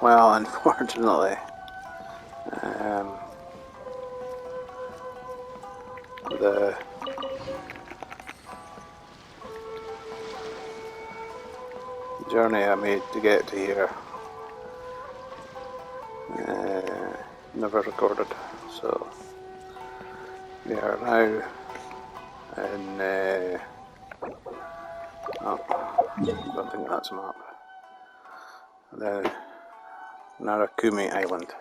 Well, unfortunately, the journey I made to get to here never recorded, so we are now in oh, don't think that's a map. The Narakumi Island.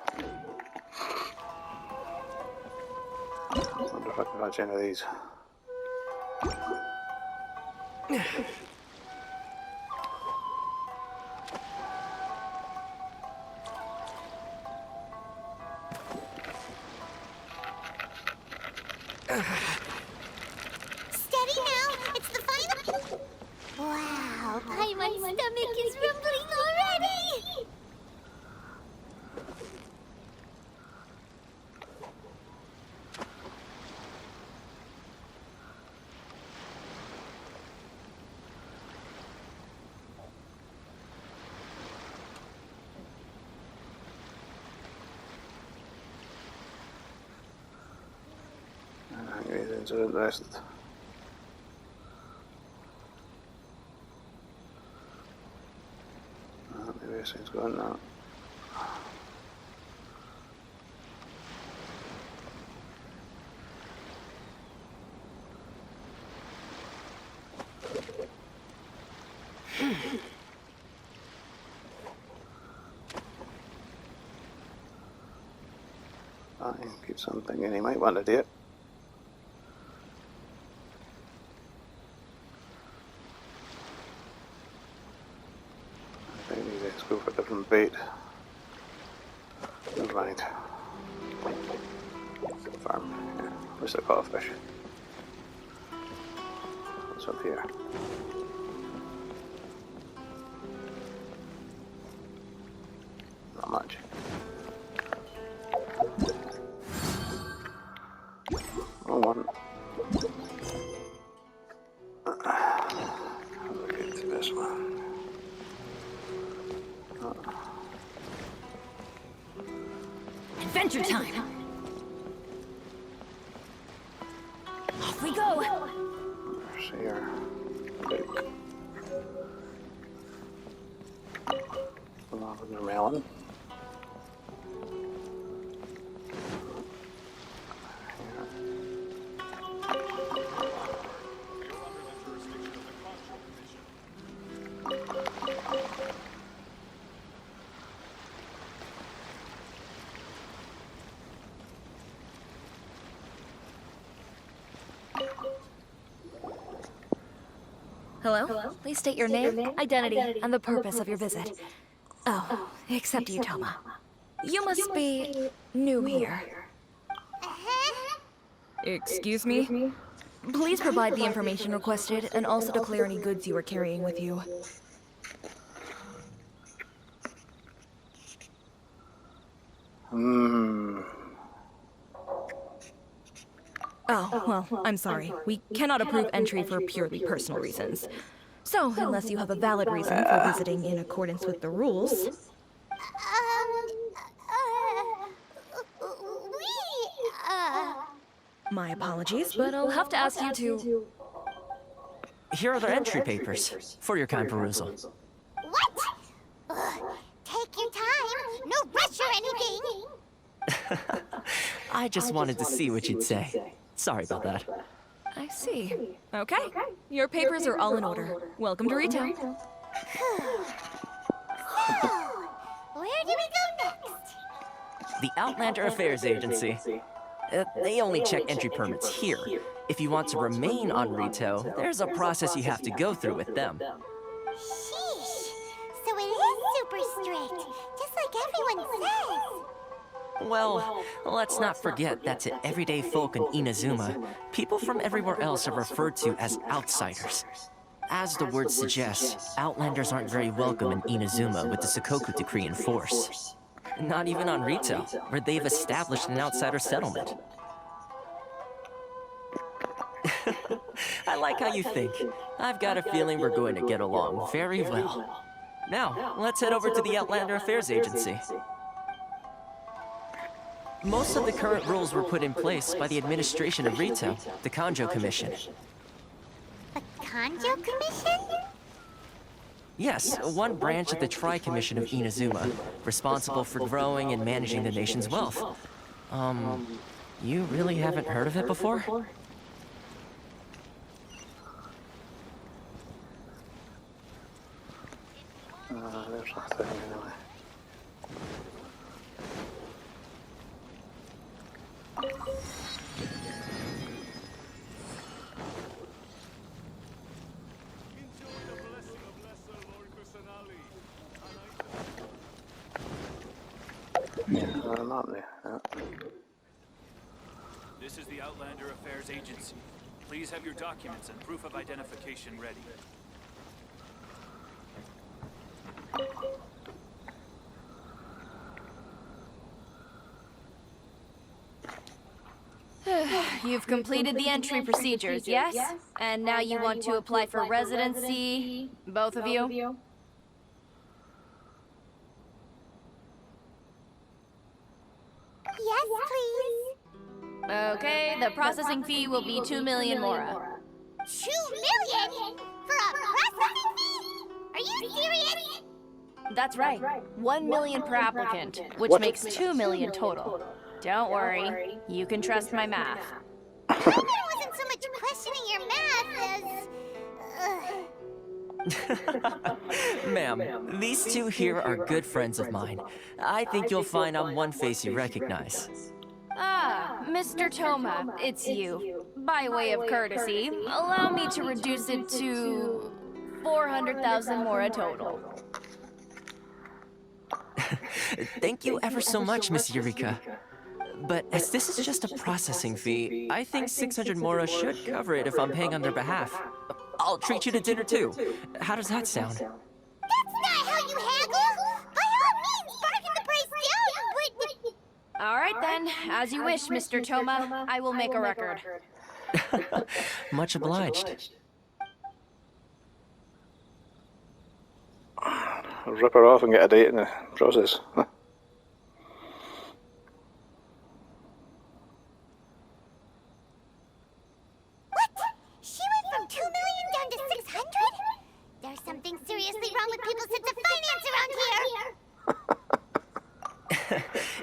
I wonder if I can catch any of these. Steady now! It's the final... Wow, Paimon's stomach is rumbling already! Anything's interested. Maybe this thing's going now. I keep on thinking he might want to do it. Maybe let's go for a different bait. Never mind. Farm. Yeah. Where's the caught fish? What's up here? Not much. Oh, one. How do I get to this one? Adventure time! Off we go! There's here. Big. Lavender melon. Hello? Please state your name, identity, and the purpose of your visit. Oh, except you, Toma. You must be new here. Excuse me? Please provide the information requested and also declare any goods you are carrying with you. Oh, well, I'm sorry. We cannot approve entry for purely personal reasons. So, unless you have a valid reason for visiting in accordance with the rules... My apologies, but I'll have to ask you to... Here are the entry papers for your kind perusal. What? Take your time. No rush or anything. I just wanted to see what you'd say. Sorry about that. I see. Okay. Your papers are all in order. Welcome to retail. So, where do we go next? The Outlander Affairs Agency. They only check entry permits here. If you want to remain on Rito, there's a process you have to go through with them. Sheesh. So it is super strict, just like everyone says. Well, let's not forget that to everyday folk in Inazuma, people from everywhere else are referred to as outsiders. As the word suggests, Outlanders aren't very welcome in Inazuma with the Sakoku Decree in force. Not even on Rito, where they've established an outsider settlement. I like how you think. I've got a feeling we're going to get along very well. Now, let's head over to the Outlander Affairs Agency. Most of the current rules were put in place by the administration of Rito, the Kanjo Commission. The Kanjo Commission? Yes, one branch of the Tri-Commission of Inazuma, responsible for growing and managing the nation's wealth. You really haven't heard of it before? There's nothing anyway. Not there. Yeah. This is the Outlander Affairs Agency. Please have your documents and proof of identification ready. You've completed the entry procedures, yes? And now you want to apply for residency, both of you? Yes, please. Okay, the processing fee will be 2 million mora. 2 million? For a processing fee? Are you serious? That's right. 1 million per applicant, which makes 2 million total. Don't worry, you can trust my math. I wasn't so much questioning your math as... Ma'am, these two here are good friends of mine. I think you'll find on one face you recognize. Ah, Mr. Toma, it's you. By way of courtesy, allow me to reduce it to 400,000 mora total. Thank you ever so much, Miss Eureka. But as this is just a processing fee, I think 600 mora should cover it if I'm paying on their behalf. I'll treat you to dinner too. How does that sound? That's not how you haggle! By all means, bargain the price down, but... All right then, as you wish, Mr. Toma. I will make a record. Much obliged. Rip her off and get a date in the process. What? She went from 2 million down to 600? There's something seriously wrong with people's sense of finance around here!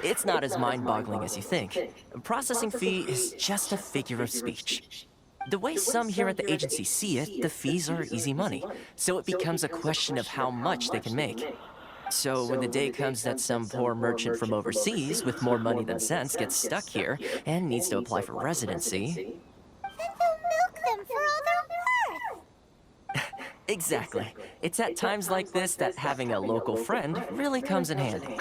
It's not as mind-boggling as you think. A processing fee is just a figure of speech. The way some here at the agency see it, the fees are easy money, so it becomes a question of how much they can make. So when the day comes that some poor merchant from overseas with more money than sense gets stuck here and needs to apply for residency... Then they'll milk them for all they're worth! Exactly. It's at times like this that having a local friend really comes in handy.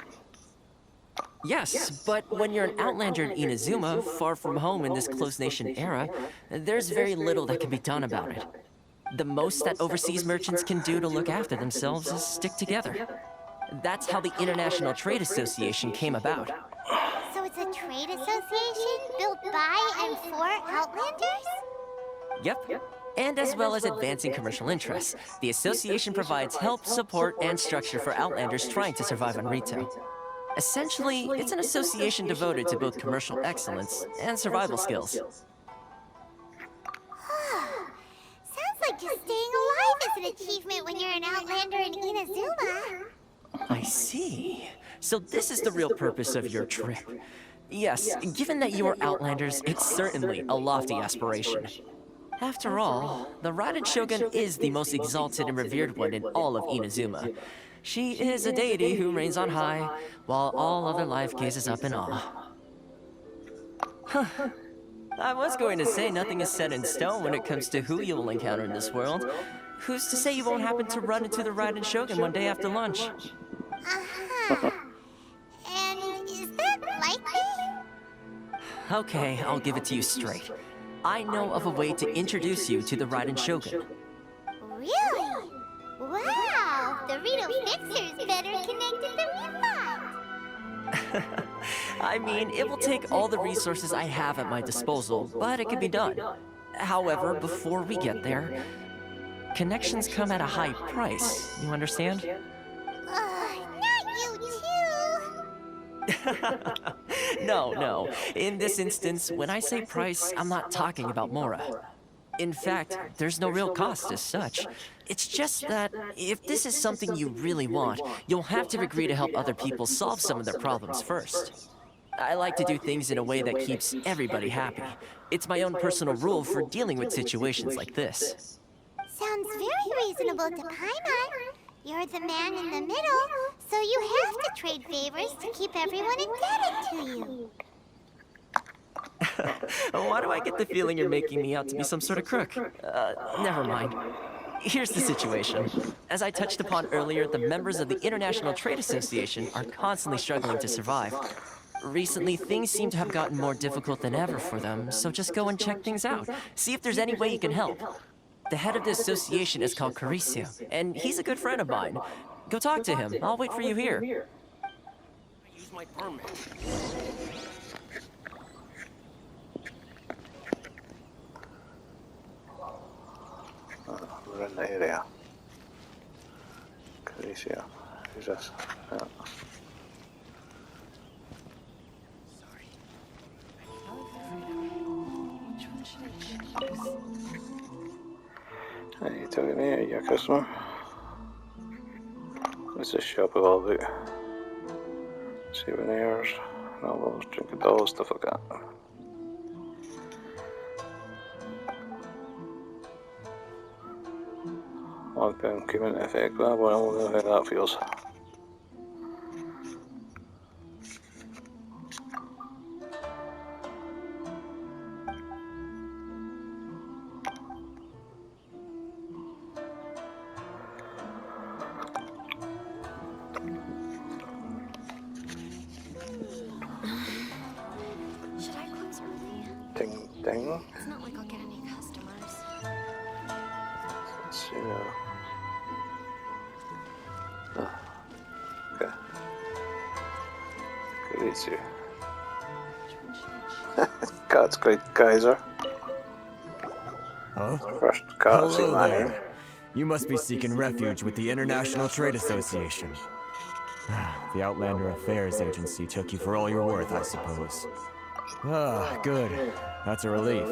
Yes, but when you're an outlander in Inazuma, far from home in this closed nation era, there's very little that can be done about it. The most that overseas merchants can do to look after themselves is stick together. That's how the International Trade Association came about. So it's a trade association built by and for Outlanders? Yep. And as well as advancing commercial interests, the association provides help, support, and structure for Outlanders trying to survive on Rito. Essentially, it's an association devoted to both commercial excellence and survival skills. Sounds like just staying alive is an achievement when you're an Outlander in Inazuma. I see. So this is the real purpose of your trip. Yes, given that you are Outlanders, it's certainly a lofty aspiration. After all, the Raiden Shogun is the most exalted and revered one in all of Inazuma. She is a deity who reigns on high, while all other life gazes up in awe. I was going to say nothing is set in stone when it comes to who you will encounter in this world. Who's to say you won't happen to run into the Raiden Shogun one day after lunch? Uh-huh. And is that likely? Okay, I'll give it to you straight. I know of a way to introduce you to the Raiden Shogun. Really? Wow! The Rito Fixer's better connected than we thought! I mean, it will take all the resources I have at my disposal, but it can be done. However, before we get there, connections come at a high price, you understand? No, no. In this instance, when I say price, I'm not talking about Mora. In fact, there's no real cost as such. It's just that if this is something you really want, you'll have to agree to help other people solve some of their problems first. I like to do things in a way that keeps everybody happy. It's my own personal rule for dealing with situations like this. Sounds very reasonable to Paimon. You're the man in the middle, so you have to trade favors to keep everyone indebted to you. Why do I get the feeling you're making me out to be some sort of crook? Never mind. Here's the situation. As I touched upon earlier, the members of the International Trade Association are constantly struggling to survive. Recently, things seem to have gotten more difficult than ever for them, so just go and check things out. See if there's any way you can help. The head of the association is called Caricio, and he's a good friend of mine. Go talk to him. I'll wait for you here. Use my permit. We're in the area. Caricio. Who's this? Yeah. Hey, you talking to me? Are you a customer? What's this shop all about? Souvenirs, novels, drinking dolls, stuff like that. Lockdown came into effect. Well, I wonder how that feels. Should I close early? Ding, ding. It's not like I'll get any customers. Let's see now. Okay. Caricio. God's great geyser. Huh? First car I've seen Hello that there. here. You must be seeking refuge with the International Trade Association. The Outlander Affairs Agency took you for all you're worth, I suppose. Ah, good. That's a relief.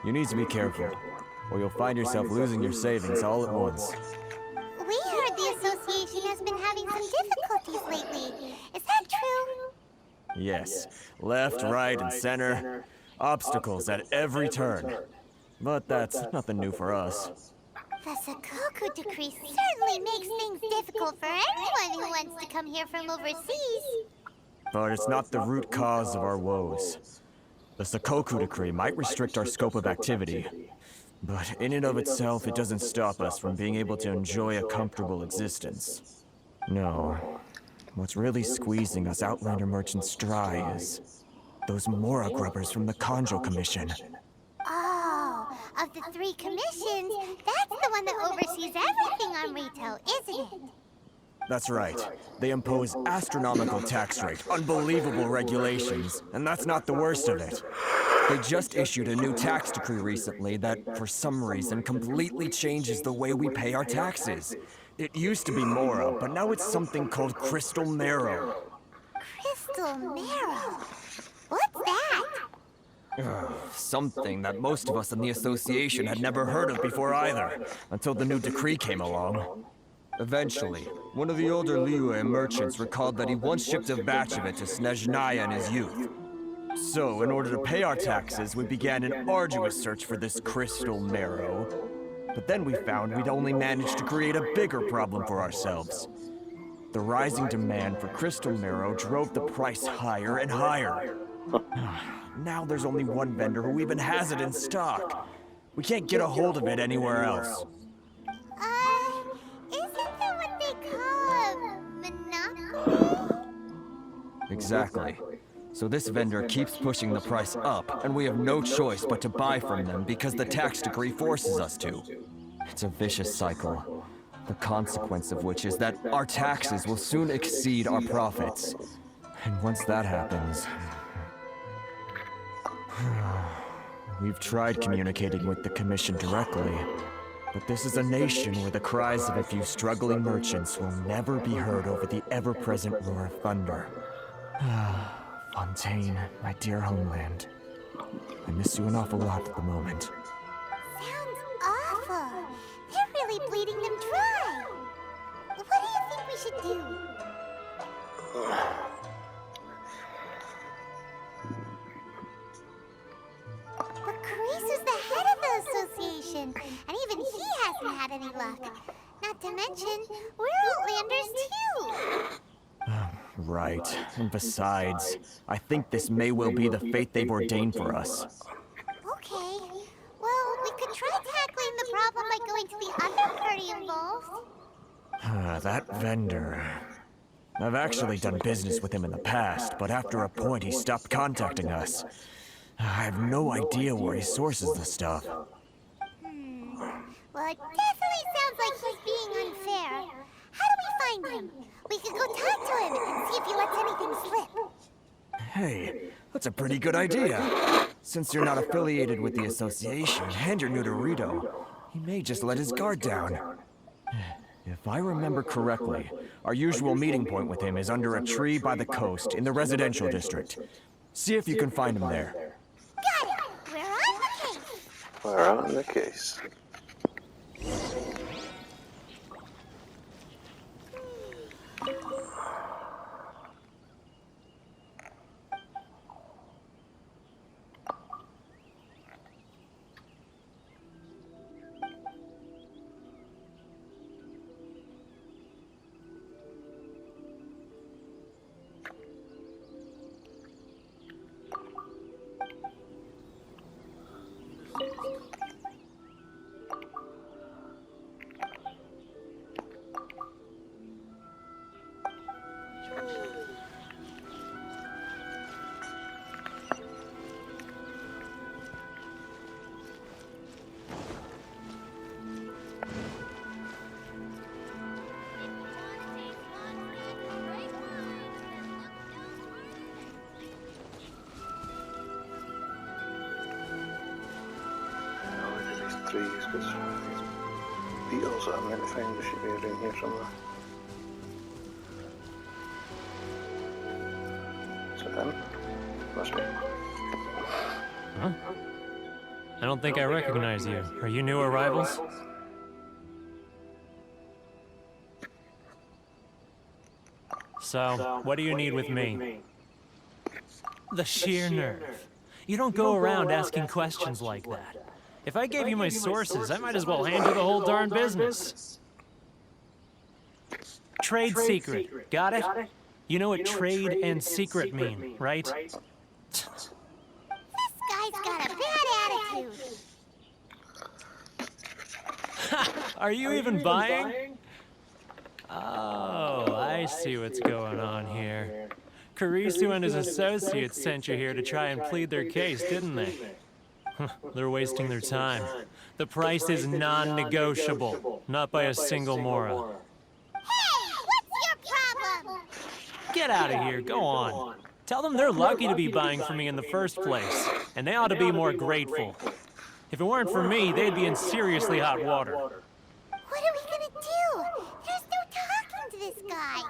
You need to be careful, or you'll find yourself losing your savings all at once. We heard the association has been having some difficulties lately. Is that true? Yes, left, right, and center. Obstacles at every turn. But that's nothing new for us. The Sakoku decree certainly makes things difficult for anyone who wants to come here from overseas. But it's not the root cause of our woes. The Sakoku decree might restrict our scope of activity, but in and of itself, it doesn't stop us from being able to enjoy a comfortable existence. No. What's really squeezing us Outlander merchants dry is those Mora grubbers from the Conjo Commission. Oh, of the 3 commissions, that's the one that oversees everything on retail, isn't it? That's right. They impose astronomical tax rate, unbelievable regulations, and that's not the worst of it. They just issued a new tax decree recently that, for some reason, completely changes the way we pay our taxes. It used to be Mora, but now it's something called Crystal Marrow. Crystal Marrow? What's that? Something that most of us in the association had never heard of before either, until the new decree came along. Eventually, one of the older Liyue merchants recalled that he once shipped a batch of it to Snezhnaya in his youth. So, in order to pay our taxes, we began an arduous search for this crystal marrow. But then we found we'd only managed to create a bigger problem for ourselves. The rising demand for crystal marrow drove the price higher and higher. Now there's only one vendor who even has it in stock. We can't get a hold of it anywhere else. Isn't that what they call a monopoly? Exactly. So this vendor keeps pushing the price up, and we have no choice but to buy from them because the tax decree forces us to. It's a vicious cycle, the consequence of which is that our taxes will soon exceed our profits. And once that happens... We've tried communicating with the Commission directly, But this is a nation where the cries of a few struggling merchants will never be heard over the ever-present roar of thunder. Fontaine, my dear homeland. I miss you an awful lot at the moment. Sounds awful. They're really bleeding them dry. What do you think we should do? But Carice's the head of the association, and even he hasn't had any luck. Not to mention, we're Outlanders too. Right. And besides, I think this may well be the fate they've ordained for us. Okay. Well, we could try tackling the problem by going to the other party involved. That vendor. I've actually done business with him in the past, but after a point he stopped contacting us. I have no idea where he sources the stuff. Well, it definitely sounds like he's being unfair. How do we find him? We could go talk to him and see if he lets anything slip. Hey, that's a pretty good idea. Since you're not affiliated with the association and you're new to Rito, he may just let his guard down. If I remember correctly, our usual meeting point with him is under a tree by the coast in the residential district. See if you can find him there. Got it! We're on the case! We're on the case. Trees, because these beetles that I'm meant to find should be around here somewhere. Is it them? Must be. Huh? I don't think I recognize you. Are you new arrivals? So, what do you need with me? The sheer nerve. You don't go around asking questions like that. If I gave you my sources, I might as well hand you the whole darn business. Trade secret. Got it? You know what trade and secret mean, right? This guy's got a bad attitude. Are you even buying? Oh, I see what's going on here. Karisu and his associates sent you here to try and plead their case, didn't they? They're wasting their time. The price is non-negotiable, not by a single Mora. Hey, what's your problem? Get out of here, go on. Tell them they're lucky to be buying from me in the first place, and they ought to be more grateful. If it weren't for me, they'd be in seriously hot water. What are we gonna do? There's no talking to this guy.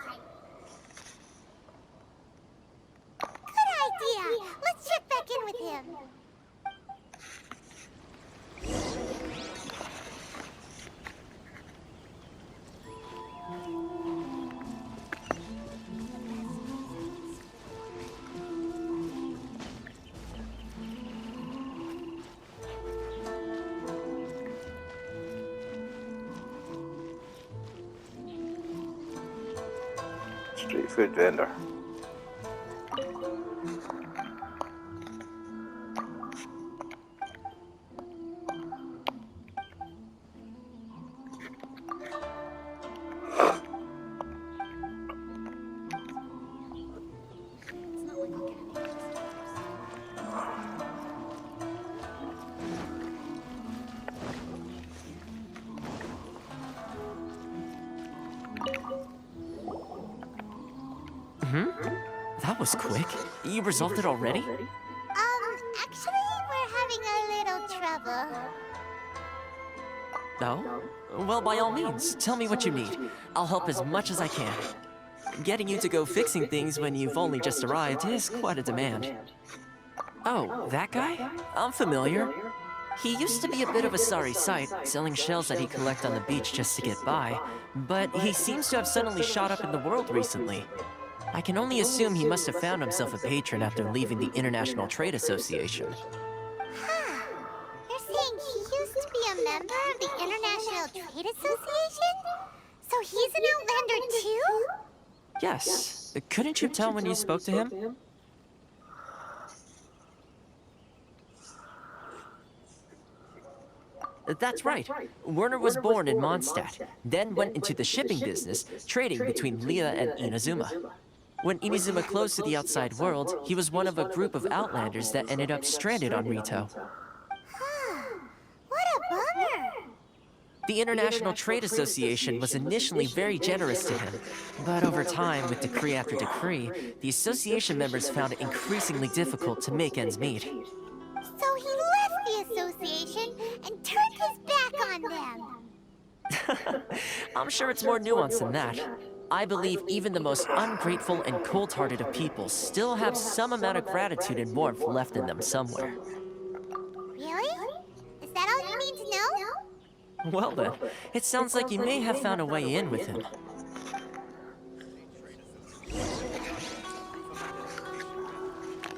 Good idea. Let's check back in with him. Street food vendor. That was quick. You resolved it already? Actually, we're having a little trouble. No? Well, by all means, tell me what you need. I'll help as much as I can. Getting you to go fixing things when you've only just arrived is quite a demand. Oh, that guy? I'm familiar. He used to be a bit of a sorry sight, selling shells that he'd collect on the beach just to get by, but he seems to have suddenly shot up in the world recently. I can only assume he must have found himself a patron after leaving the International Trade Association. Huh. You're saying he used to be a member of the International Trade Association? So he's an Outlander too? Yes. Couldn't you tell when you spoke to him? That's right. Werner was born in Mondstadt, then went into the shipping business, trading between Leah and Inazuma. When Inazuma closed to the outside world, he was one of a group of Outlanders that ended up stranded on Rito. What a bummer! The International Trade Association was initially very generous to him, but over time, with decree after decree, the association members found it increasingly difficult to make ends meet. So he left the association and turned his back on them. I'm sure it's more nuanced than that. I believe even the most ungrateful and cold-hearted of people still have some amount of gratitude and warmth left in them somewhere. Really? Is that all you need to know? Well then, it sounds like you may have found a way in with him.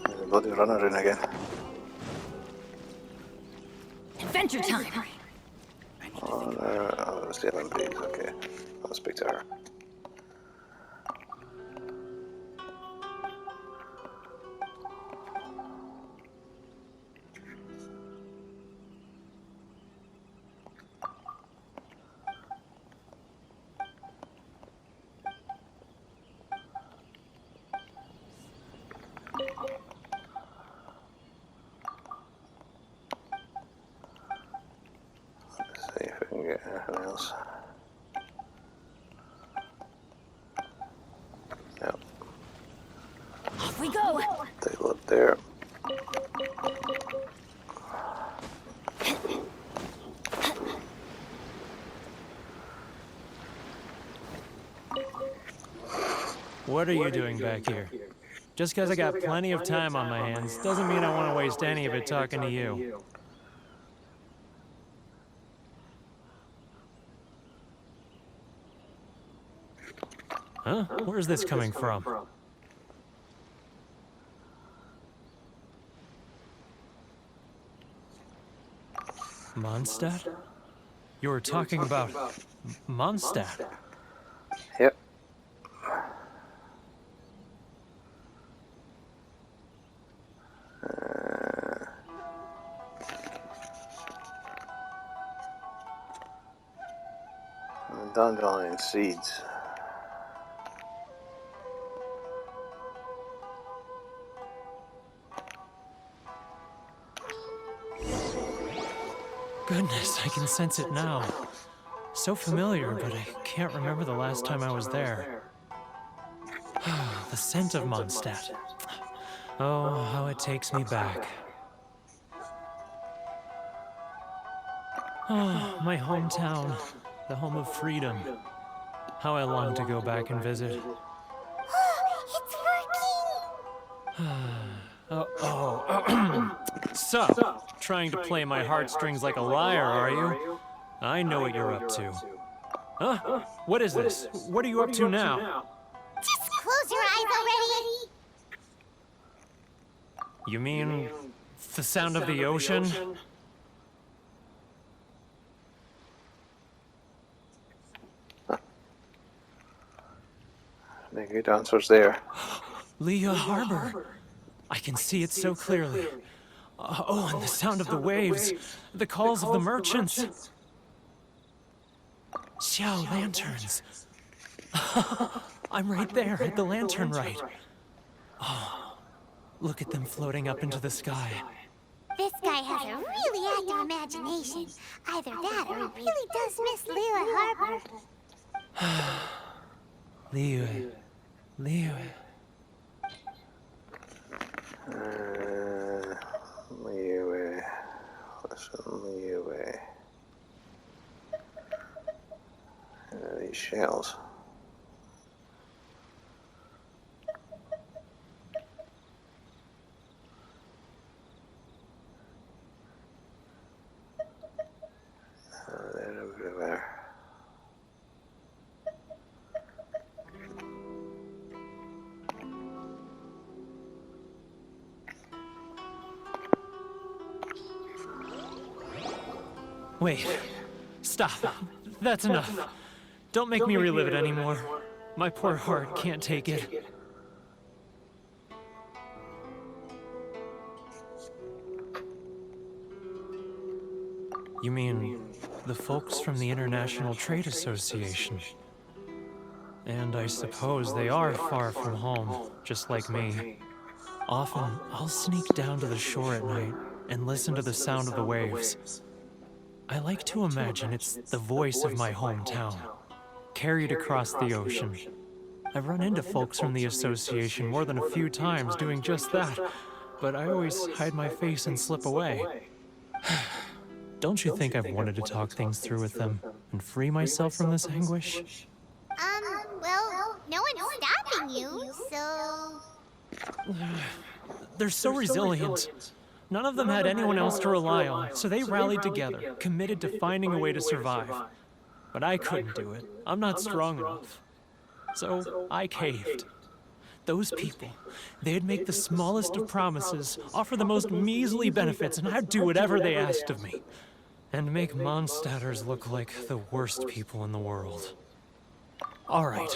There's a bloody runner in again. Adventure time! Oh, no. Oh, it's the LMP. Okay. I'll speak to her. See if we can get anything else. Yep. Off we go! Take a look there. What are you doing back here? Just because I got plenty of time on my hands doesn't mean I want to waste any of it talking to you. Huh? Where's this coming from? Mondstadt? You were talking about Mondstadt. Yep. Dandelion seeds. Goodness, I can sense it now. So familiar, but I can't remember the last time I was there. The scent of Mondstadt. Oh, how it takes me back. Oh, my hometown. The home of freedom. How I long to go back and visit. It's working! So, trying to play my heartstrings like a liar, are you? I know what you're up to. Huh? What is this? What are you up to now? Just close your eyes already! You mean the sound of the ocean? The good answer's there. Leah Harbor. I can see it so clearly. Oh, and the sound of the waves. The calls of the merchants. Xiao lanterns. I'm right there at the lantern right. Oh, look at them floating up into the sky. This guy has a really active imagination. Either that or he really does miss Leela Harbor. Leah. Leah. Leeway. Listen, leeway. These shells. They're everywhere. Wait. Stop. That's enough. Don't make me relive it anymore. My poor heart can't take it. You mean the folks from the International Trade Association? And I suppose they are far from home, just like me. Often, I'll sneak down to the shore at night and listen to the sound of the waves. I like to imagine it's the voice of my hometown, carried across the ocean. I've run into folks from the association more than a few times doing just that, but I always hide my face and slip away. Don't you think I've wanted to talk things through with them and free myself from this anguish? Well, no one's stopping you, so... They're so resilient. None of them had anyone else to rely on, so they rallied together, committed to finding a way to survive. But I couldn't do it. I'm not strong enough. So I caved. Those people, they'd make the smallest of promises, offer the most measly benefits, and I'd do whatever they asked of me. And make Mondstadters look like the worst people in the world. All right,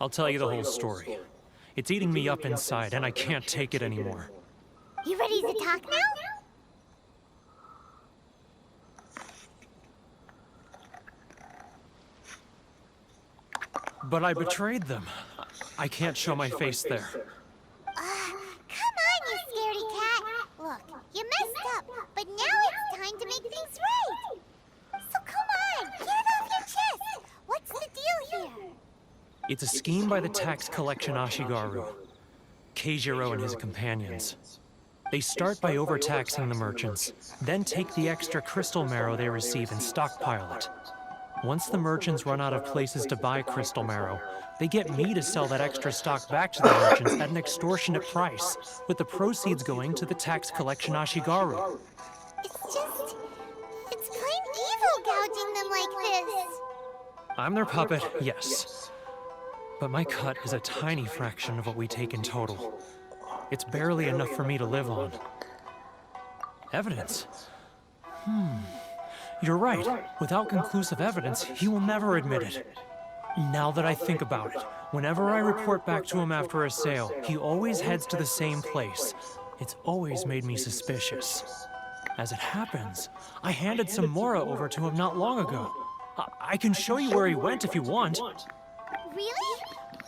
I'll tell you the whole story. It's eating me up inside, and I can't take it anymore. You ready to talk now? But I betrayed them. I can't show my face there. Come on, you scaredy cat. Look, you messed up, but now it's time to make things right. So come on, get it off your chest. What's the deal here? It's a scheme by the tax collection Ashigaru, Keijiro and his companions. They start by overtaxing the merchants, then take the extra crystal marrow they receive and stockpile it. Once the merchants run out of places to buy crystal marrow, they get me to sell that extra stock back to the merchants at an extortionate price, with the proceeds going to the tax collection Ashigaru. It's plain evil gouging them like this. I'm their puppet, yes. But my cut is a tiny fraction of what we take in total. It's barely enough for me to live on. Evidence? You're right. Without conclusive evidence, he will never admit it. Now that I think about it, whenever I report back to him after a sale, he always heads to the same place. It's always made me suspicious. As it happens, I handed some Mora over to him not long ago. I can show you where he went if you want. Really?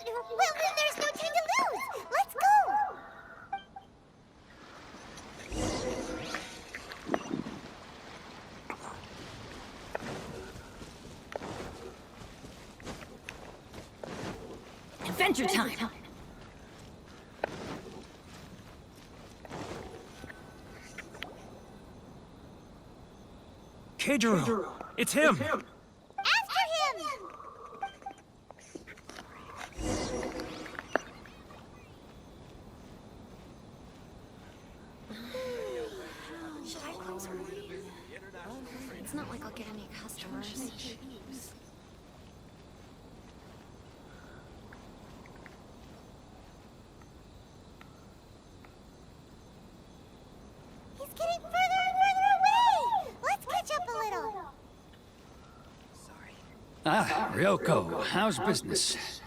Well, then there's no time to lose. Let's go. Adventure time! Keijiro! It's him! After him! Should I close early? It's not like I'll get any customers. He's getting further and further away! Let's catch up a little. Ah, Ryoko, how's business?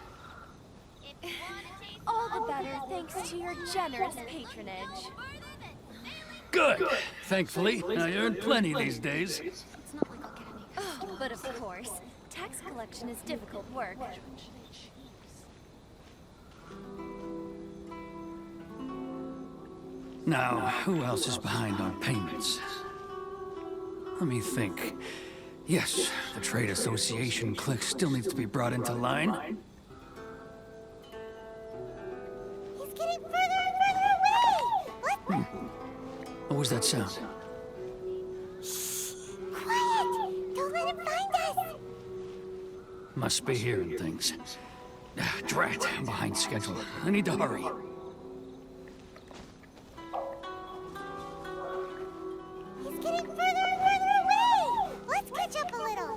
All the better thanks to your generous patronage. Good. Thankfully, I earn plenty these days. It's not like I'll get any customers. But of course, tax collection is difficult work. Now, who else is behind on payments? Let me think. Yes, the Trade Association clique still needs to be brought into line. He's getting further and further away! Let's... What was that sound? Quiet! Don't let him find us! Must be hearing things. Drat, I'm behind schedule. I need to hurry. He's getting further and further away! Let's catch up a little.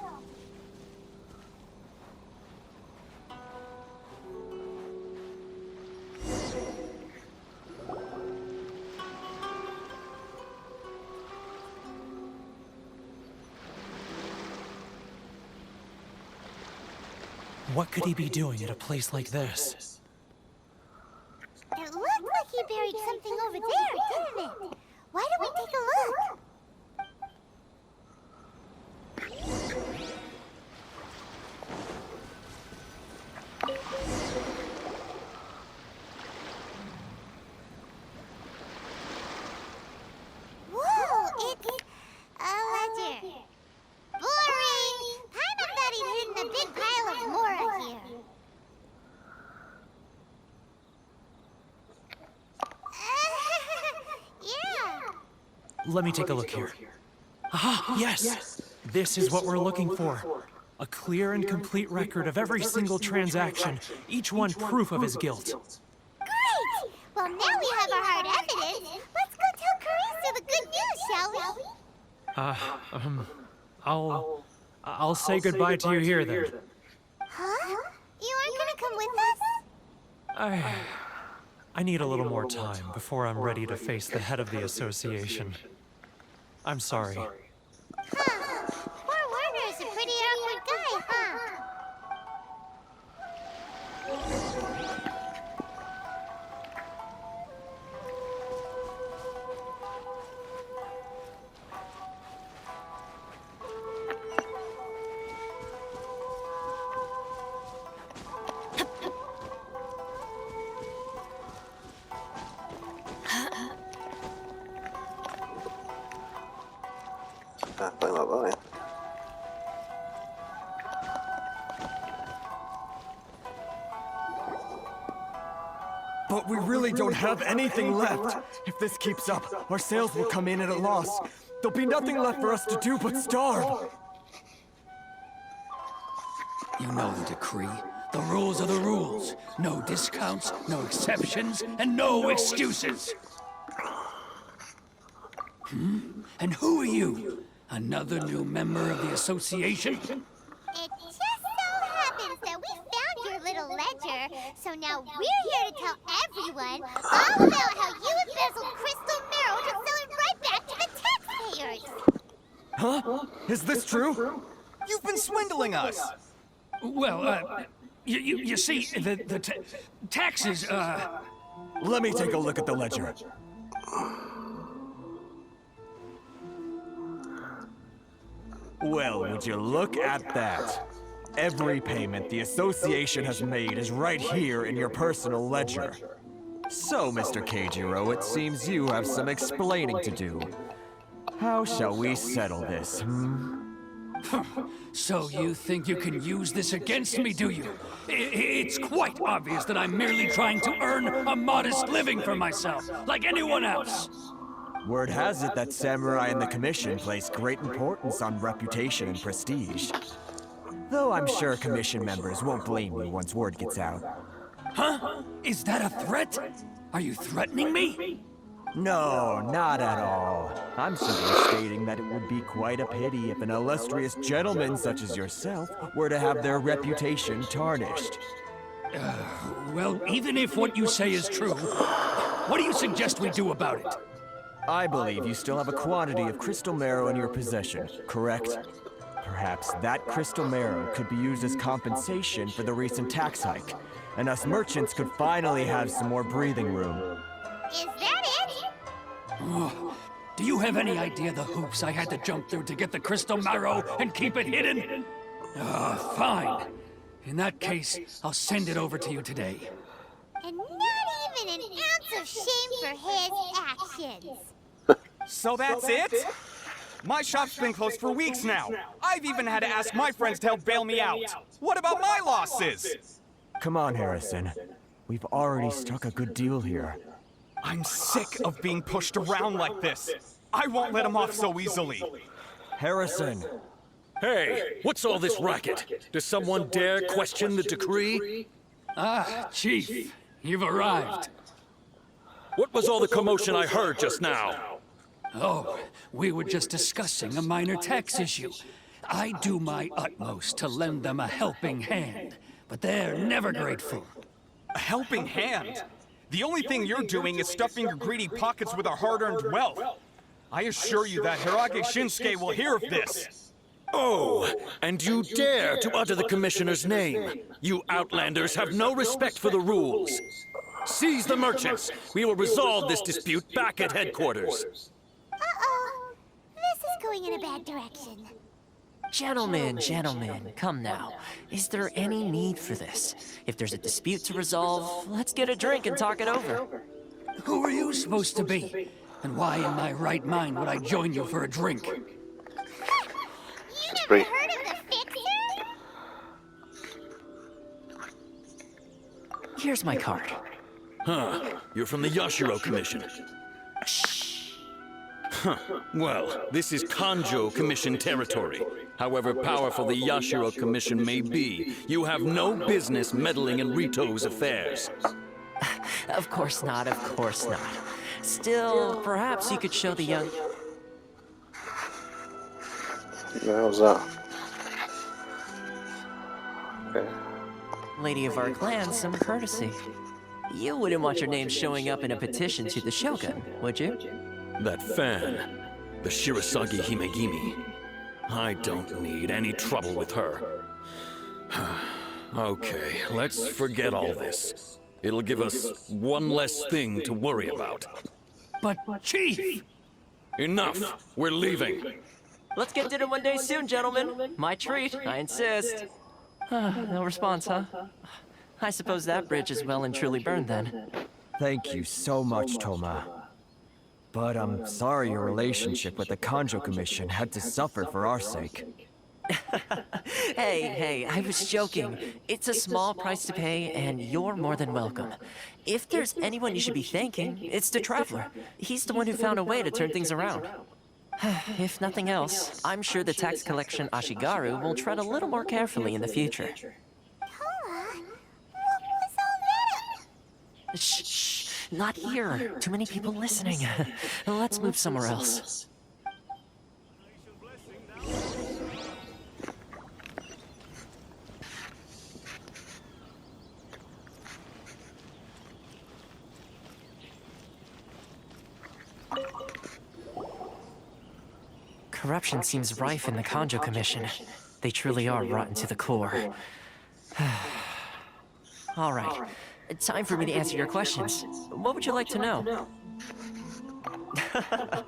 What could he be doing at a place like this? It looked like he buried something over there, didn't it? Why don't we take a look? Whoa, it's a ledger. Boring! Paimon thought he'd hidden a big pile of Mora here. Yeah. Let me take a look here. Ah, yes! This is what we're looking for. A clear and complete record of every single transaction, each one proof of his guilt. Great! Well, now we have our hard evidence. Let's go tell Carissa the good news, shall we? I'll say goodbye to you here then. Huh? You aren't gonna come with us? I need a little more time before I'm ready to face the head of the association. I'm sorry. Huh. Poor Werner's a pretty awkward guy, huh? Play like that. But we really don't have anything left. If this keeps up, our sales will come in at a loss. There'll be nothing left for us to do but starve. You know the decree. The rules are the rules. No discounts, no exceptions, and no excuses. And who are you? Another new member of the association? It just so happens that we found your little ledger, so now we're here to tell everyone all about how you embezzled crystal marrow to sell it right back to the taxpayers. Huh? Is this true? You've been swindling us! Well, you see, the taxes, Let me take a look at the ledger. Well, would you look at that? Every payment the association has made is right here in your personal ledger. So, Mr. Keijiro, it seems you have some explaining to do. How shall we settle this, So you think you can use this against me, do you? It's quite obvious that I'm merely trying to earn a modest living for myself, like anyone else. Word has it that samurai in the commission place great importance on reputation and prestige. Though I'm sure commission members won't blame you once word gets out. Huh? Is that a threat? Are you threatening me? No, not at all. I'm simply stating that it would be quite a pity if an illustrious gentleman such as yourself were to have their reputation tarnished. Well, even if what you say is true, what do you suggest we do about it? I believe you still have a quantity of crystal marrow in your possession, correct? Perhaps that crystal marrow could be used as compensation for the recent tax hike, and us merchants could finally have some more breathing room. Is that it? Do you have any idea the hoops I had to jump through to get the crystal marrow and keep it hidden? Fine. In that case, I'll send it over to you today. And not even an ounce of shame for his actions. So that's it? My shop's been closed for weeks now. I've even had to ask my friends to help bail me out. What about my losses? Come on, Harrison. We've already struck a good deal here. I'm sick of being pushed around like this. I won't let him off so easily. Harrison, Hey, what's all this racket? Does someone dare question the decree? Ah, Chief, you've arrived. What was all the commotion I heard just now? Oh, we were just discussing a minor tax issue. I do my utmost to lend them a helping hand, but they're never grateful. A helping hand? The only thing you're doing is stuffing your greedy pockets with our hard-earned wealth. I assure you that Hirage Shinsuke will hear of this. Oh, and you dare to utter the Commissioner's name. You Outlanders have no respect for the rules. Seize the merchants. We will resolve this dispute back at headquarters. Uh-oh. This is going in a bad direction. Gentlemen, come now. Is there any need for this? If there's a dispute to resolve, let's get a drink and talk it over. Who are you supposed to be? And why in my right mind would I join you for a drink? You never heard of the Fixer? Here's my card. Huh. You're from the Yashiro Commission. Huh. Well, this is Kanjo Commission territory. However powerful the Yashiro Commission may be, you have no business meddling in Rito's affairs. Of course not, of course not. Still, perhaps you could show the young... How's that? Okay. lady of our clan some courtesy. You wouldn't want your name showing up in a petition to the Shogun, would you? That fan, the Shirasagi Himegimi. I don't need any trouble with her. Okay, let's forget all this. It'll give us one less thing to worry about. But, Chief! Enough! We're leaving. Let's get dinner one day soon, gentlemen. My treat, I insist. No response, huh? I suppose that bridge is well and truly burned then. Thank you so much, Toma. But I'm sorry your relationship with the Kanjo Commission had to suffer for our sake. Hey, I was joking. It's a small price to pay, and you're more than welcome. If there's anyone you should be thanking, it's the Traveler. He's the one who found a way to turn things around. If nothing else, I'm sure the tax collection Ashigaru will tread a little more carefully in the future. Toma, what was all that? Shh, not here. Too many people listening. Let's move somewhere else. Corruption seems rife in the Kanjo Commission. They truly are rotten to the core. All right, time for me to answer your questions. What would you like to know?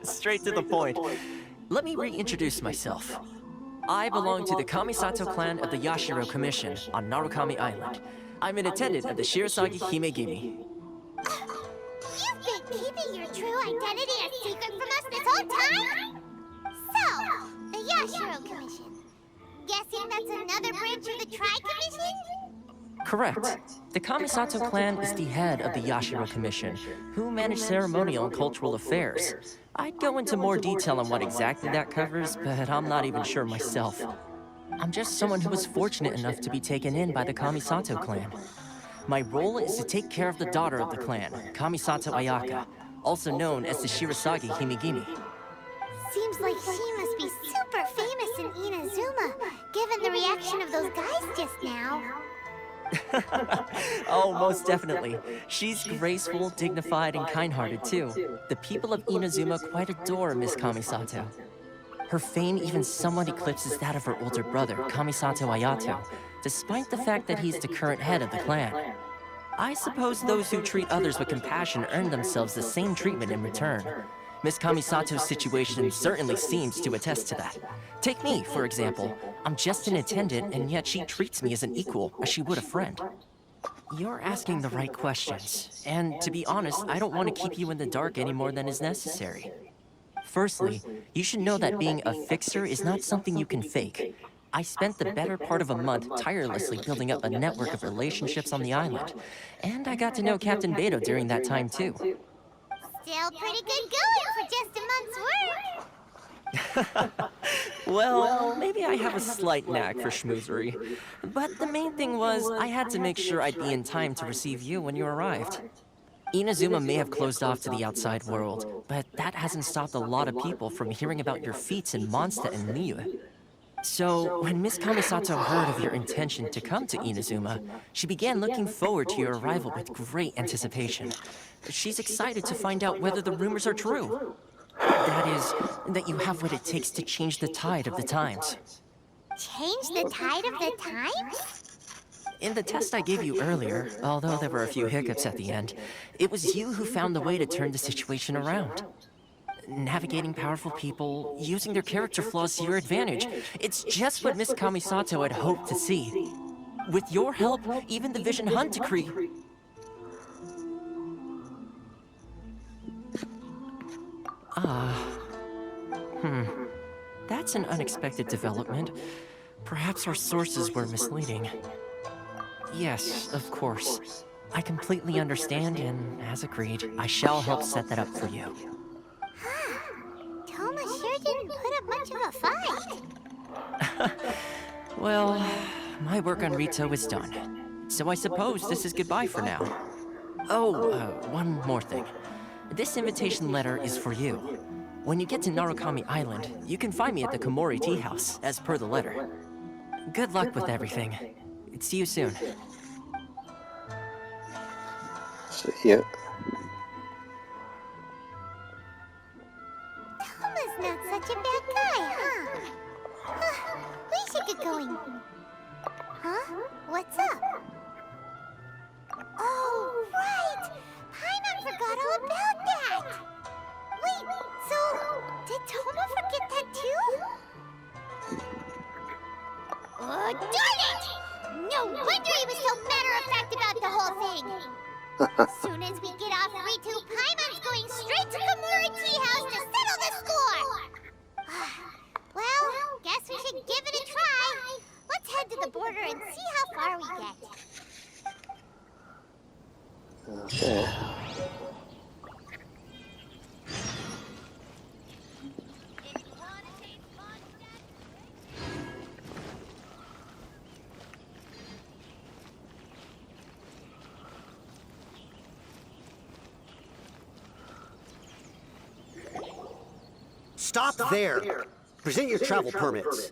Straight to the point. Let me reintroduce myself. I belong to the Kamisato clan of the Yashiro Commission on Narukami Island. I'm an attendant of the Shirasagi Himegimi. You've been keeping your true identity a secret from us this whole time? So, the Yashiro Commission. Guessing that's another branch of the Tri-Commission? Correct. The Kamisato clan is the head of the Yashiro Commission, who manage ceremonial and cultural affairs. I'd go into more detail on what exactly that covers, but I'm not even sure myself. I'm just someone who was fortunate enough to be taken in by the Kamisato clan. My role is to take care of the daughter of the clan, Kamisato Ayaka, also known as the Shirasagi Himegimi. Seems like she must be super famous in Inazuma, given the reaction of those guys just now. Oh, most definitely. She's graceful, dignified, and kind-hearted, too. The people of Inazuma quite adore Miss Kamisato. Her fame even somewhat eclipses that of her older brother, Kamisato Ayato, despite the fact that he's the current head of the clan. I suppose those who treat others with compassion earn themselves the same treatment in return. Miss Kamisato's situation certainly seems to attest to that. Take me, for example. I'm just an attendant, and yet she treats me as an equal, as she would a friend. You're asking the right questions, and to be honest, I don't want to keep you in the dark any more than is necessary. Firstly, you should know that being a fixer is not something you can fake. I spent the better part of a month tirelessly building up a network of relationships on the island, and I got to know Captain Beto during that time too. Still pretty good going for just a month's work. Well, maybe I have a slight knack for schmoozery. But the main thing was, I had to make sure I'd be in time to receive you when you arrived. Inazuma may have closed off to the outside world, but that hasn't stopped a lot of people from hearing about your feats in Mondstadt and Liyue. So, when Miss Kamisato heard of your intention to come to Inazuma, she began looking forward to your arrival with great anticipation. She's excited to find out whether the rumors are true. That is, that you have what it takes to change the tide of the times. Change the tide of the times? In the test I gave you earlier, although there were a few hiccups at the end, it was you who found the way to turn the situation around. Navigating powerful people, using their character flaws to your advantage. It's just what Miss Kamisato had hoped to see. With your help, even the Vision Hunt decree... That's an unexpected development. Perhaps our sources were misleading. Yes, of course. I completely understand, and as agreed, I shall help set that up for you. Toma sure didn't put up much of a fight. Well, my work on Rito is done. So I suppose this is goodbye for now. Oh, one more thing. This invitation letter is for you. When you get to Narukami Island, you can find me at the Komori Tea House, as per the letter. Good luck with everything. See you soon. See ya. Toma's not such a bad guy, huh? We should get going. Huh? What's up? Oh, right! Paimon forgot all about that! Wait, so did Toma forget that too? Oh, darn it! No wonder he was so matter-of-fact about the whole thing! Soon as we get off Ritu, Paimon's going straight to Komori Tea House to settle the score! Well, guess we should give it a try. Let's head to the border and see how far we get. Okay. Stop there! Present your travel permits.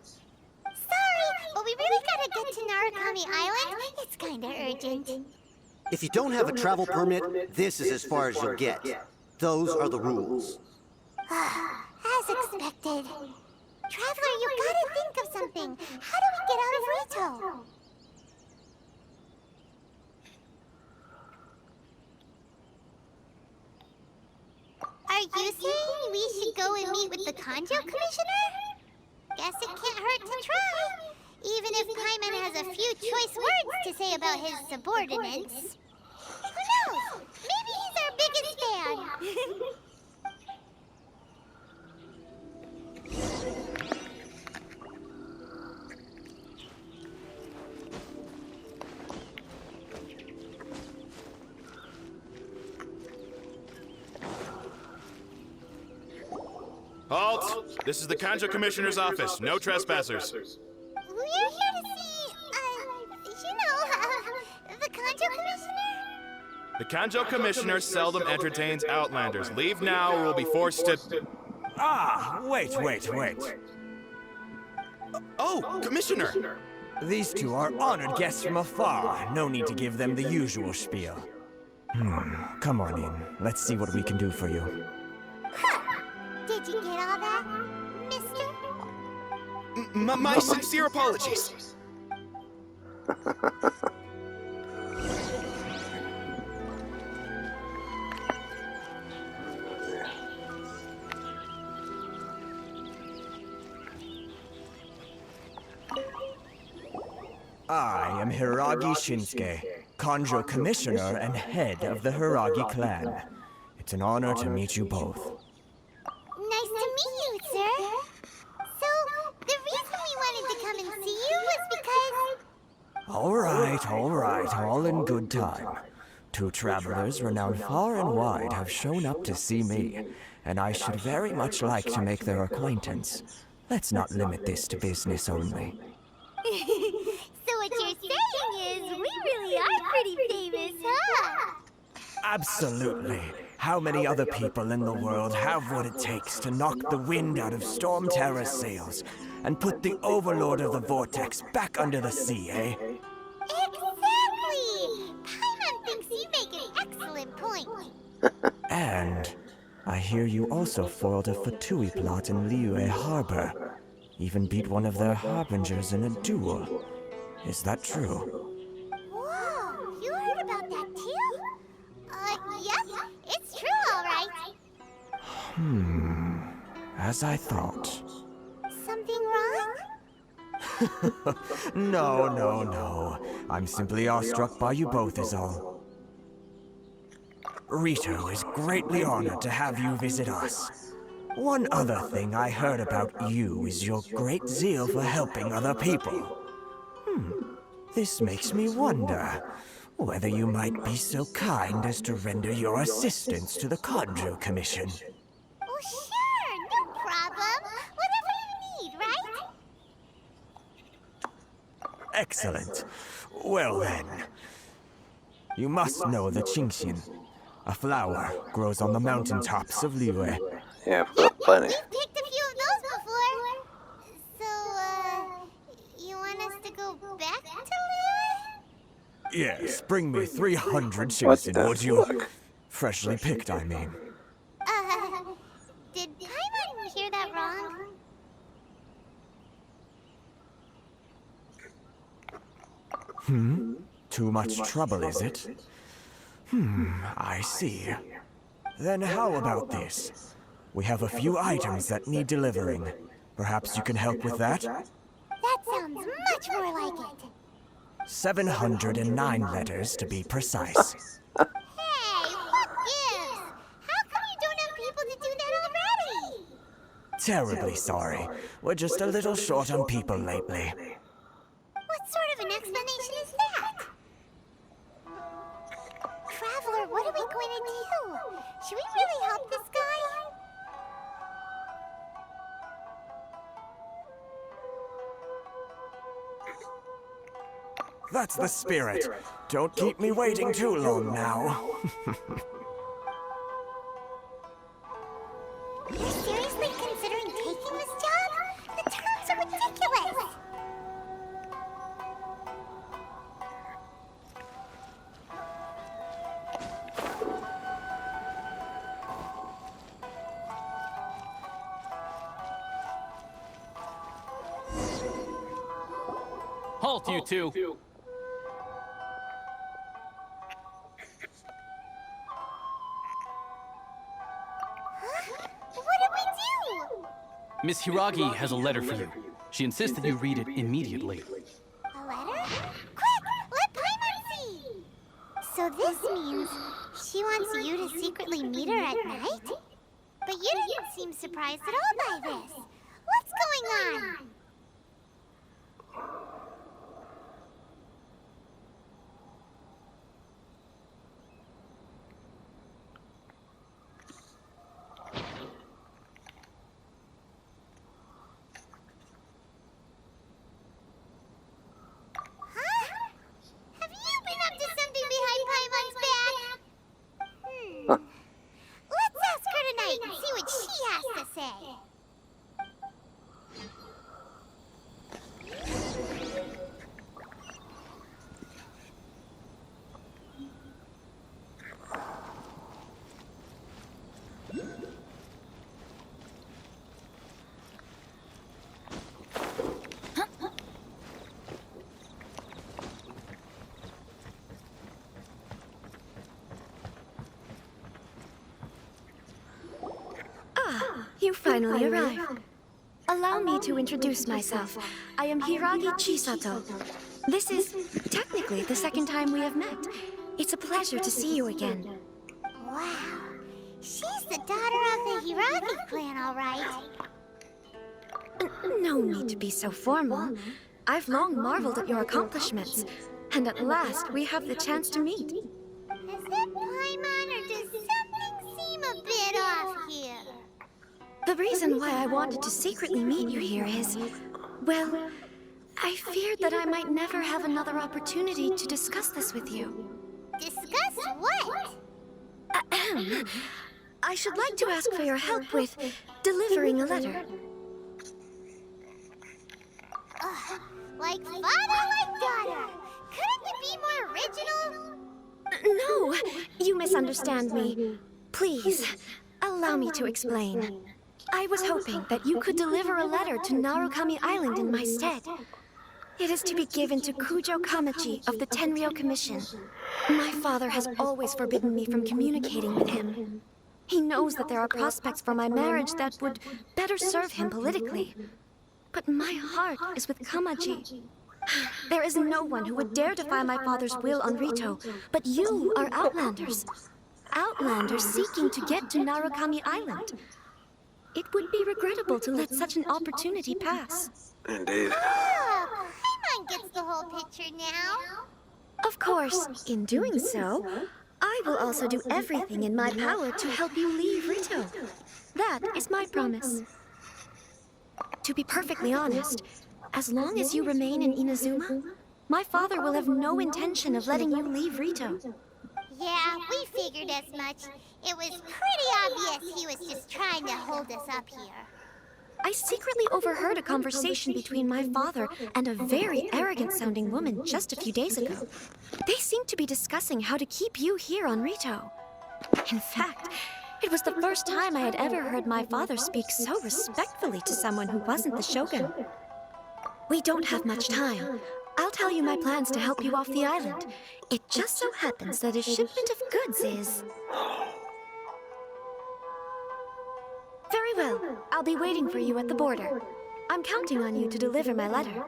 Sorry, but we really gotta get to Narukami Island. It's kinda urgent. If you don't have a travel permit, this is as far as you'll get. Those are the rules. As expected. Traveler, you gotta think of something. How do we get out of Rito? Are you saying we should go and meet with the Kanjo Commissioner? Guess it can't hurt to try. Even if Paimon has a few choice words to say about his subordinates. Who knows? Maybe he's our biggest fan. Halt! This is the Kanjo Commissioner's office. No trespassers. We're here to see, the Kanjo Commissioner? The Kanjo Commissioner seldom entertains Outlanders. Leave now or we'll be forced to... Ah, wait. Oh, Commissioner! These two are honored guests from afar. No need to give them the usual spiel. Come on in. Let's see what we can do for you. Did you get all that, mister? My sincere apologies. I am Hiragi Shinsuke, Kanjo Commissioner and head of the Hiragi clan. It's an honor to meet you both. Nice to meet you, sir. So, the reason we wanted to come and see you was because... All right, all in good time. Two travelers renowned far and wide have shown up to see me, and I should very much like to make their acquaintance. Let's not limit this to business only. So what you're saying is we really are pretty famous, huh? Absolutely. How many other people in the world have what it takes to knock the wind out of Storm Terror's sails and put the Overlord of the Vortex back under the sea, eh? Exactly! Paimon thinks you make an excellent point. And I hear you also foiled a Fatui plot in Liyue Harbor. Even beat one of their harbingers in a duel. Is that true? Whoa, you heard about that too? Yep, it's true, all right. As I thought. Something wrong? No. I'm simply awestruck by you both is all. Rito is greatly honored to have you visit us. One other thing I heard about you is your great zeal for helping other people. This makes me wonder whether you might be so kind as to render your assistance to the Conjo Commission. Oh, sure, no problem. Whatever you need, right? Excellent. Well then, you must know the Qingxian. A flower grows on the mountaintops of Liyue. Yeah, I've got plenty. We've picked a few of those before. So, you want us to go back to Liyue? Yes, bring me 300 What Qingxian, the would you? fuck? Freshly picked, I mean. Did Paimon hear that wrong? Too much trouble, is it? I see. Then how about this? We have a few items that need delivering. Perhaps you can help with that? That sounds much more like it. 709 letters to be precise. Hey, what gives? How come you don't have people to do that already? Terribly sorry. We're just a little short on people lately. What sort of an explanation is that? Traveler, what are we going to do? Should we really help this guy? That's the spirit. Don't keep me waiting too long now. You're seriously considering taking this job? The terms are ridiculous! Halt, you two! What did we do? Miss Hiragi has a letter for you. She insists that you read it immediately. A letter? Quick! Let Paimon see! So this means she wants you to secretly meet her at night? But you didn't seem surprised at all by this. What's going on? Have you been up to something behind Paimon's back? Let's ask her tonight and see what she has to say. You finally arrived. Allow me to introduce myself. I am Hiragi Chisato. This is technically the second time we have met. It's a pleasure to see you again. Wow. She's the daughter of the Hiragi clan, all right. No need to be so formal. I've long marveled at your accomplishments, and at last we have the chance to meet. Is it Paimon or does something seem a bit off here? The reason why I wanted to secretly meet you here is, well, I feared that I might never have another opportunity to discuss this with you. Discuss what? Ahem. I should like to ask for your help with delivering a letter. Like father, like daughter. Couldn't you be more original? No, you misunderstand me. Please, allow me to explain. I was hoping that you could deliver a letter to Narukami Island in my stead. It is to be given to Kujo Kamachi of the Tenryou Commission. My father has always forbidden me from communicating with him. He knows that there are prospects for my marriage that would better serve him politically. But my heart is with Kamachi. There is no one who would dare defy my father's will on Rito, but you are Outlanders. Outlanders seeking to get to Narukami Island. It would be regrettable to let such an opportunity pass. Indeed. Oh, Paimon gets the whole picture now. Of course, in doing so, I will also do everything in my power to help you leave Rito. That is my promise. To be perfectly honest, as long as you remain in Inazuma, my father will have no intention of letting you leave Rito. Yeah, we figured as much. It was pretty obvious he was just trying to hold us up here. I secretly overheard a conversation between my father and a very arrogant-sounding woman just a few days ago. They seemed to be discussing how to keep you here on Rito. In fact, it was the first time I had ever heard my father speak so respectfully to someone who wasn't the Shogun. We don't have much time. I'll tell you my plans to help you off the island. It just so happens that a shipment of goods is... Very well. I'll be waiting for you at the border. I'm counting on you to deliver my letter.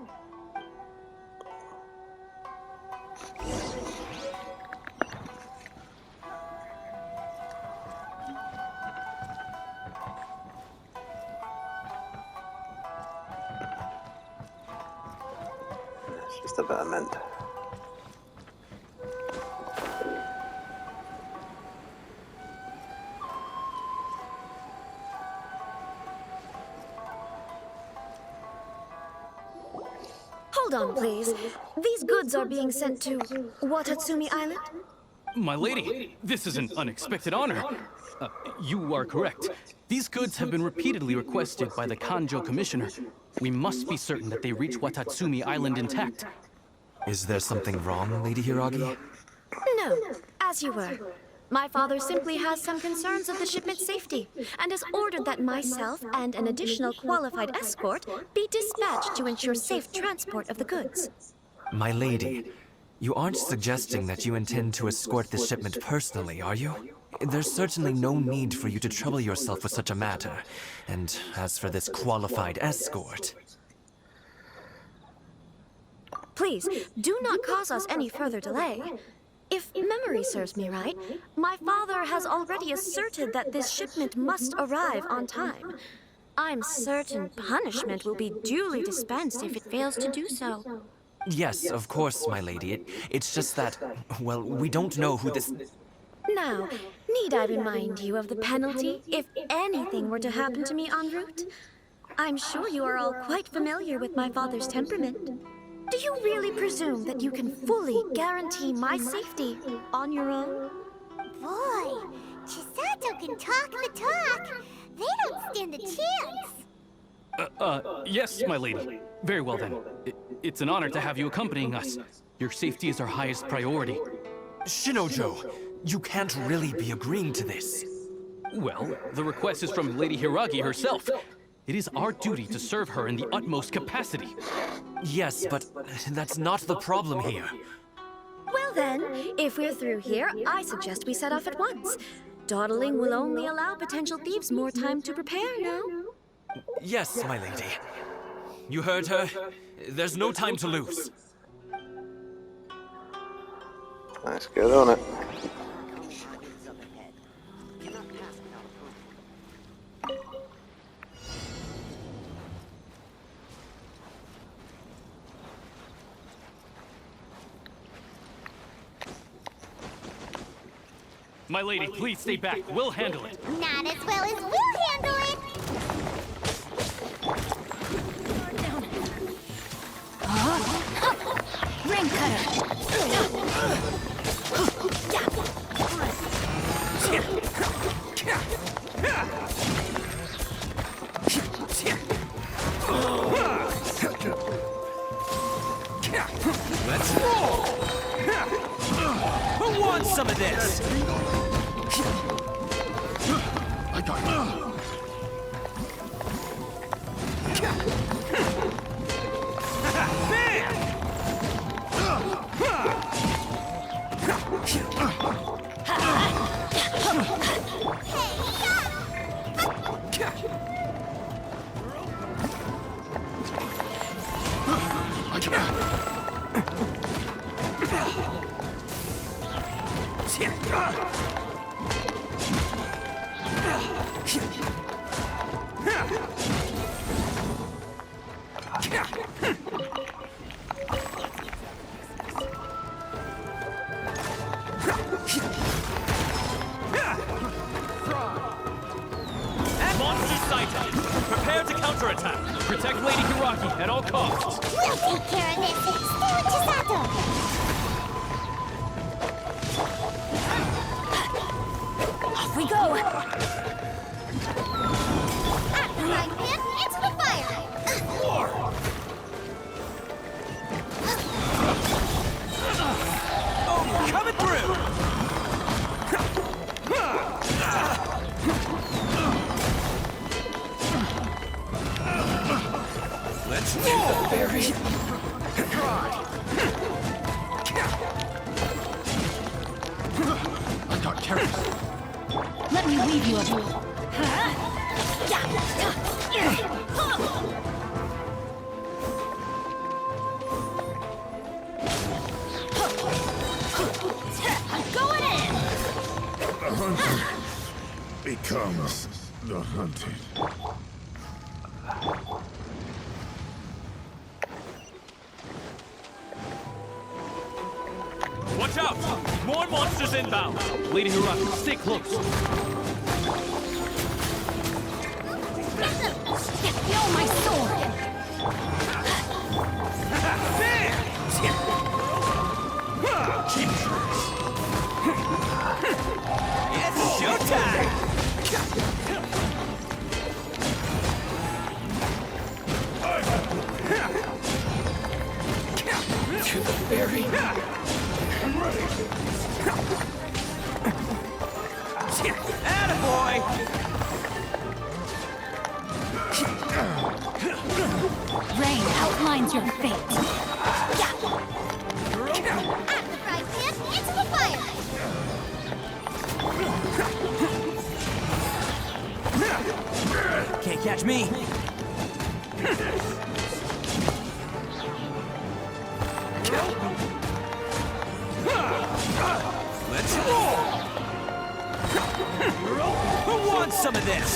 It's just a bit of mint. Hold on, please. These goods are being sent to Watatsumi Island? My lady, this is an unexpected honor. You are correct. These goods have been repeatedly requested by the Kanjo Commissioner. We must be certain that they reach Watatsumi Island intact. Is there something wrong, Lady Hiragi? No, as you were. My father simply has some concerns of the shipment's safety, and has ordered that myself and an additional qualified escort be dispatched to ensure safe transport of the goods. My lady, you aren't suggesting that you intend to escort this shipment personally, are you? There's certainly no need for you to trouble yourself with such a matter. And as for this qualified escort... Please, do not cause us any further delay. If memory serves me right, my father has already asserted that this shipment must arrive on time. I'm certain punishment will be duly dispensed if it fails to do so. Yes, of course, my lady. It's just that, well, we don't know who this... Now, need I remind you of the penalty if anything were to happen to me en route? I'm sure you are all quite familiar with my father's temperament. Do you really presume that you can fully guarantee my safety on your own? Boy, Chisato can talk the talk. They don't stand a chance. Yes, my lady. Very well then. It's an honor to have you accompanying us. Your safety is our highest priority. Shinojo, you can't really be agreeing to this. Well, the request is from Lady Hiragi herself. It is our duty to serve her in the utmost capacity. Yes, but that's not the problem here. Well then, if we're through here, I suggest we set off at once. Dawdling will only allow potential thieves more time to prepare, no? Yes, my lady. You heard her. There's no time to lose. Let's get on it. My lady, please stay back. We'll handle it. Not as well as we'll handle it. Let's roll! Who wants some of this? I got it. Monster sighted! Prepare to counterattack! Protect Lady Hiraki at all costs! We'll take care of this. Stay with Chisato. Off we go! Right, man, into the fire. Coming through! Let's roll! Berry. I got carrots. Let me leave you a I'm going in. The hunted becomes the hunted. Watch out! More monsters inbound! Lady Hiraki, stay close! Feel my sword! It's showtime! To the berry. I'm ready. Attaboy! Rain outlines your fate. Right, man, into the fire. Can't catch me. Let's roll! Who wants some of this?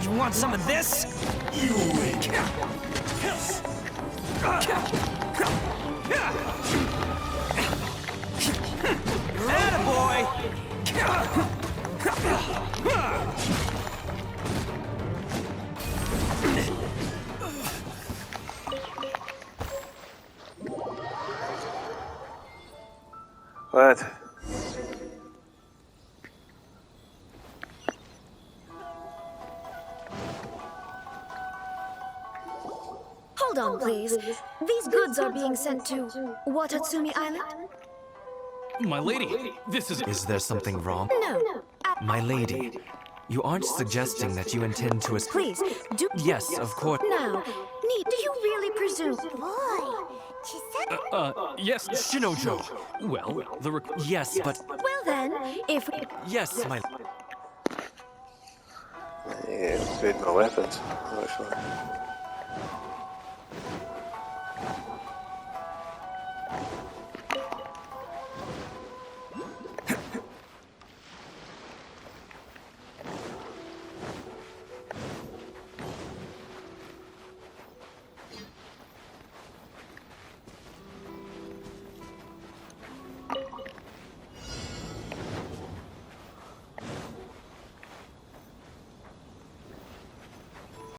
You want some of this? You win. Attaboy! What? Hold on, please. These goods are being sent to Watatsumi Island? My lady, this is... Is there something wrong? No. My lady, you aren't suggesting that you intend to Please, do... Yes, of course. Now, do you really presume... Boy, Chisato. Yes, Shinojo. Well, Yes, but... Well then, if... Yes, my... Yeah, upgrade my weapons, actually.